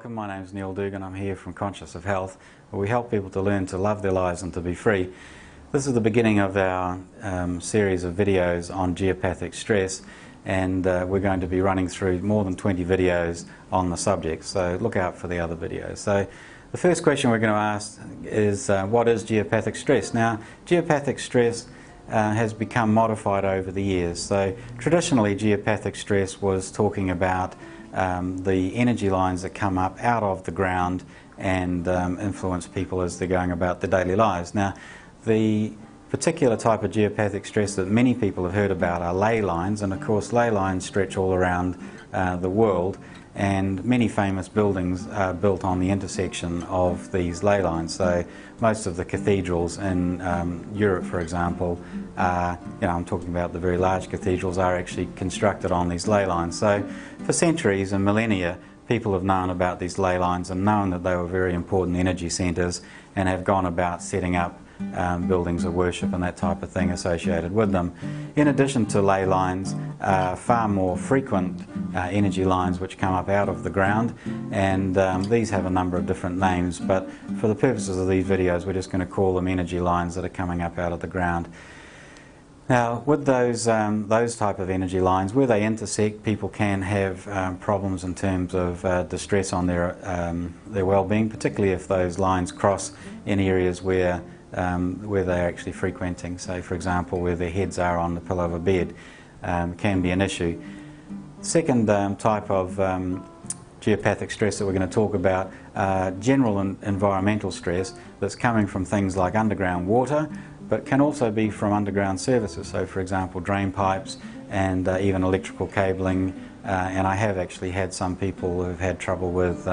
welcome. My name is Neil Dugan. I'm here from Conscious of Health, where we help people to learn to love their lives and to be free. This is the beginning of our series of videos on geopathic stress, and we're going to be running through more than 20 videos on the subject, so look out for the other videos. So the first question we're going to ask is what is geopathic stress? Now, geopathic stress has become modified over the years. So traditionally geopathic stress was talking about the energy lines that come up out of the ground and influence people as they're going about their daily lives. Now, the particular type of geopathic stress that many people have heard about are ley lines, and of course ley lines stretch all around the world, and many famous buildings are built on the intersection of these ley lines. So most of the cathedrals in Europe, for example, I'm talking about the very large cathedrals, are actually constructed on these ley lines. So for centuries and millennia, people have known about these ley lines and known that they were very important energy centres, and have gone about setting up buildings of worship and that type of thing associated with them. In addition to ley lines, far more frequent energy lines which come up out of the ground, and these have a number of different names, but for the purposes of these videos we're just going to call them energy lines that are coming up out of the ground. Now, with those type of energy lines, where they intersect, people can have problems in terms of distress on their well-being, particularly if those lines cross in areas where they're actually frequenting. So, for example, where their heads are on the pillow of a bed can be an issue. Second type of geopathic stress that we're going to talk about, general environmental stress that's coming from things like underground water, but can also be from underground services. So, for example, drain pipes and even electrical cabling. And I have actually had some people who've had trouble with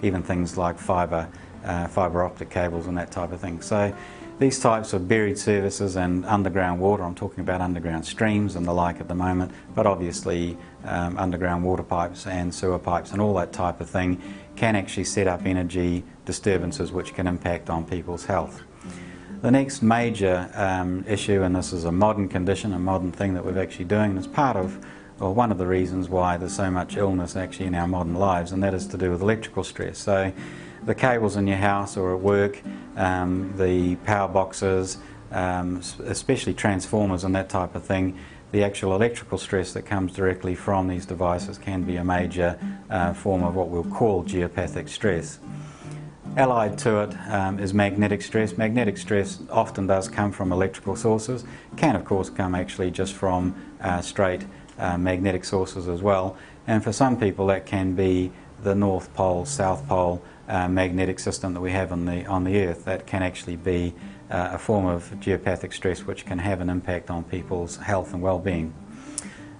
even things like fibre optic cables and that type of thing. So these types of buried services and underground water, I'm talking about underground streams and the like at the moment, but obviously underground water pipes and sewer pipes and all that type of thing can actually set up energy disturbances which can impact on people's health. The next major issue, and this is a modern condition, a modern thing that we're actually doing, and it's part of, well, one of the reasons why there's so much illness actually in our modern lives, and that is to do with electrical stress. So the cables in your house or at work, the power boxes, especially transformers and that type of thing, the actual electrical stress that comes directly from these devices can be a major form of what we'll call geopathic stress. Allied to it is magnetic stress. Magnetic stress often does come from electrical sources, can of course come actually just from straight magnetic sources as well, and for some people that can be the North Pole, South Pole magnetic system that we have on the Earth. That can actually be a form of geopathic stress which can have an impact on people's health and well-being.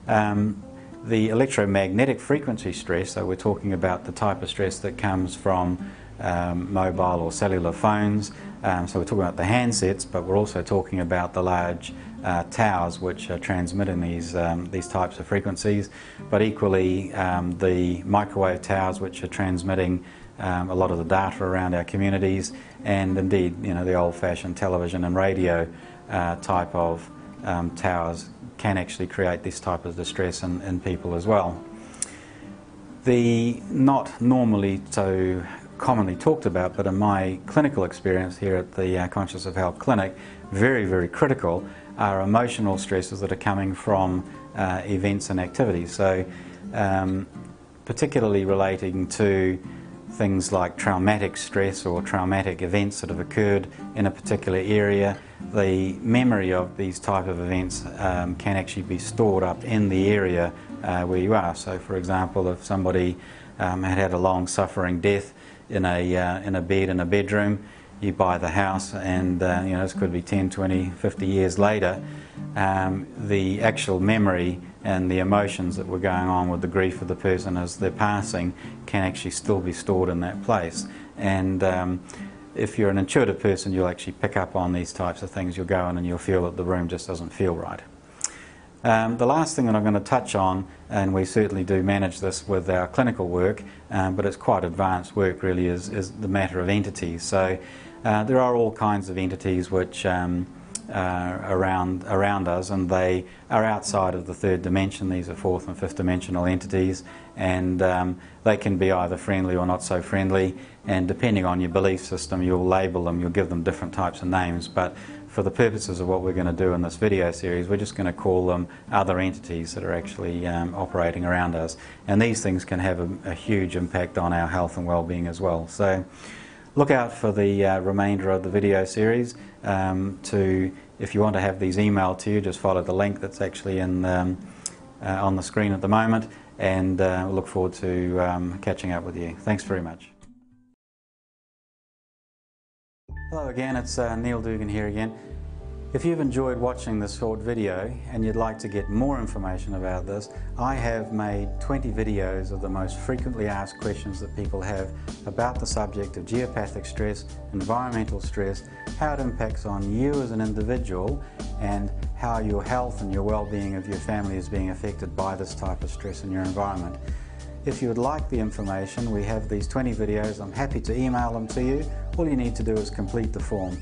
The electromagnetic frequency stress, so we're talking about the type of stress that comes from mobile or cellular phones, so we're talking about the handsets, but we're also talking about the large towers which are transmitting these types of frequencies, but equally the microwave towers which are transmitting a lot of the data around our communities, and indeed the old-fashioned television and radio type of towers can actually create this type of distress in people as well. The not normally so commonly talked about, but in my clinical experience here at the Conscious of Health Clinic, very, very critical, are emotional stresses that are coming from events and activities. So particularly relating to things like traumatic stress or traumatic events that have occurred in a particular area. The memory of these type of events can actually be stored up in the area where you are. So, for example, if somebody had a long suffering death in a bed in a bedroom, you buy the house, and this could be 10, 20, 50 years later, the actual memory and the emotions that were going on with the grief of the person as they're passing can actually still be stored in that place. And if you're an intuitive person, you'll actually pick up on these types of things. You'll go in and you'll feel that the room just doesn't feel right. The last thing that I'm going to touch on, and we certainly do manage this with our clinical work, but it's quite advanced work really, is the matter of entities. So there are all kinds of entities which around us, and they are outside of the third dimension. These are fourth and fifth dimensional entities, and they can be either friendly or not so friendly, and depending on your belief system you'll label them, you'll give them different types of names, but for the purposes of what we're going to do in this video series, we're just going to call them other entities that are actually operating around us. And these things can have a huge impact on our health and well-being as well. So look out for the remainder of the video series. If you want to have these emailed to you, just follow the link that's actually on the screen at the moment, and we'll look forward to catching up with you. Thanks very much. Hello again, it's Neil Dugan here again. If you've enjoyed watching this short video and you'd like to get more information about this, I have made 20 videos of the most frequently asked questions that people have about the subject of geopathic stress, environmental stress, how it impacts on you as an individual, and how your health and your well-being of your family is being affected by this type of stress in your environment. If you would like the information, we have these 20 videos. I'm happy to email them to you. All you need to do is complete the form.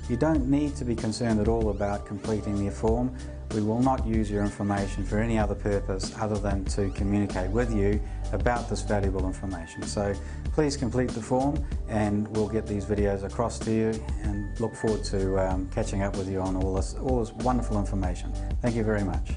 You don't need to be concerned at all about completing the form. We will not use your information for any other purpose other than to communicate with you about this valuable information. So please complete the form, and we'll get these videos across to you, and look forward to catching up with you on all this wonderful information. Thank you very much.